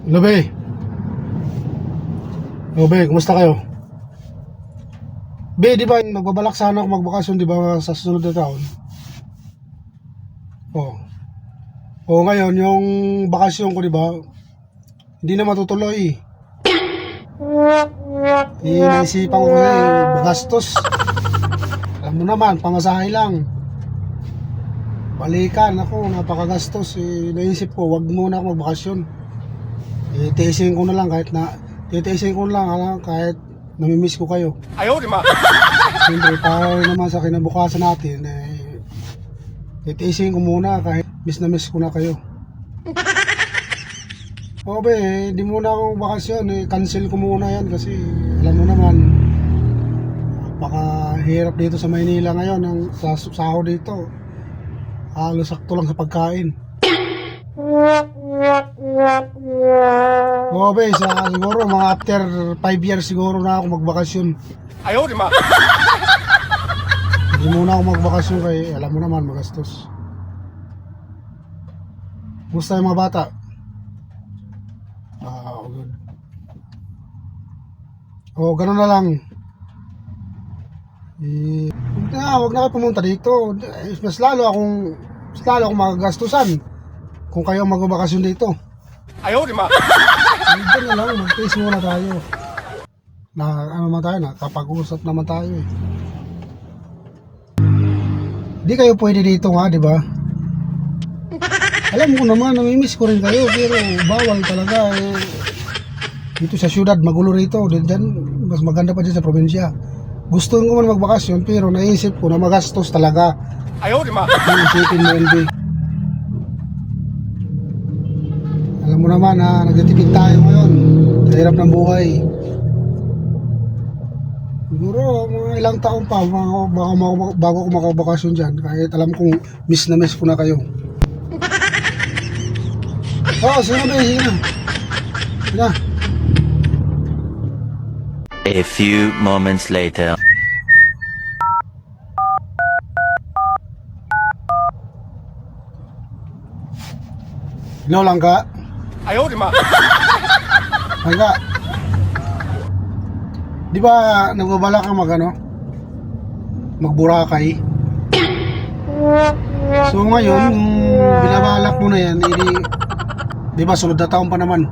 Lobe. Lobe, kumusta kayo? Be, di ba magbabalak sana ako magbakasyon, di ba, sa susunod na taon? Oh. O ngayon, yung bakasyon ko, di ba, hindi na matutuloy. Naisipan ko na bagastos. Alam mo naman, pamasahe lang. Balikan ako, napakagastos. Naisip ko, wag muna ako magbakasyon. Titiisin ko na lang kahit namimiss ko kayo. Ayaw, di ba? Siyempre, para naman sa kinabukasan natin, titiisin ko muna kahit miss na miss ko na kayo. O be, di muna ako bakasyon, cancel ko muna yan kasi alam mo naman, napakahirap dito sa Maynila ngayon, ang sahod dito, halos sakto lang sa pagkain. O be, siguro mga after 5 years siguro na ako magbakasyon. Ayaw, di ba? Hindi muna ako magbakasyon kaya alam mo naman magastos. Gusto yung mga bata? Good. O, ganun na lang. Huwag na kayo pumunta dito. Mas lalo akong magagastusan kung kayo magbakasyon dito. Ayaw, di ba? Hindi na lang, mag-face muna tayo. Nakapag-usap naman tayo eh. Di kayo pwede dito nga, di ba? Alam ko naman, namimiss ko rin kayo, pero bawal talaga eh. Dito sa syudad, magulo rito. Diyan, mas maganda pa dyan sa probinsya. Gusto ko man magbakasyon, pero naisip ko na magastos talaga. Ayaw, di ba? Naisipin mo, hindi. Alam mo naman ha, nagtitipid tayo ngayon. Sa hirap ng buhay. Siguro, mga ilang taon pa, bago ako makabakasyon dyan. Kahit alam kong miss na miss ko na kayo. Oo, sige na. Sige na. A few moments later. Hello, Langka. Ayaw, di ba? Langka. Di ba nagbabala ka mag-Boracay? So ngayon, binabalak mo na yan, di ba sunod na taon pa naman?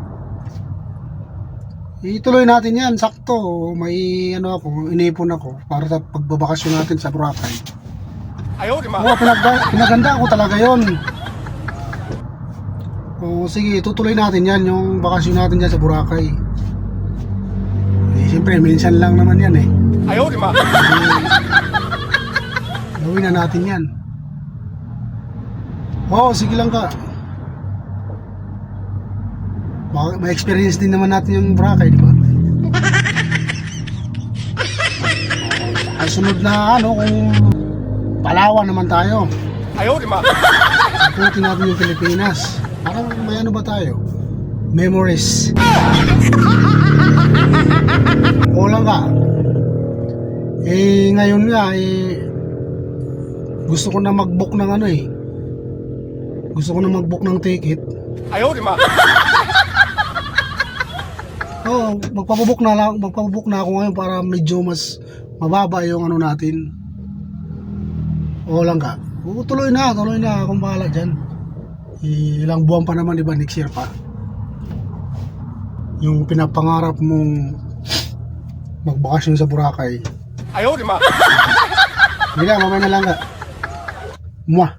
Ituloy natin yan, sakto. May inipon ako para sa pagbabakasyon natin sa Boracay. Ayaw, di ba? Oo, pinaganda ko talaga yon. O sige, tutuloy natin yan, yung bakasyon natin dyan sa Boracay. Siyempre, minsan lang naman yan eh. Ayaw, di ba? Gawin na natin yan. Oo, sige lang ka. May experience din naman natin yung Boracay, di ba? Sunod na kung Palawan naman tayo. Ayaw, di ba? Ikutin natin yung Pilipinas. Parang may ba tayo? Memories. O lang ka. Ngayon nga, gusto ko na mag-book ng Gusto ko na mag-book ng ticket. Ayaw, di ba? Oo, magpapabook na ako ngayon para medyo mas mababa yung natin. O lang ka. Tuloy na akong bahala dyan. Ilang buwan pa naman, di ba, next year pa. Yung pinapangarap mong magbakasyon sa Boracay. Ayaw, di ba? Hindi na, mamaya na lang ka. Mwah.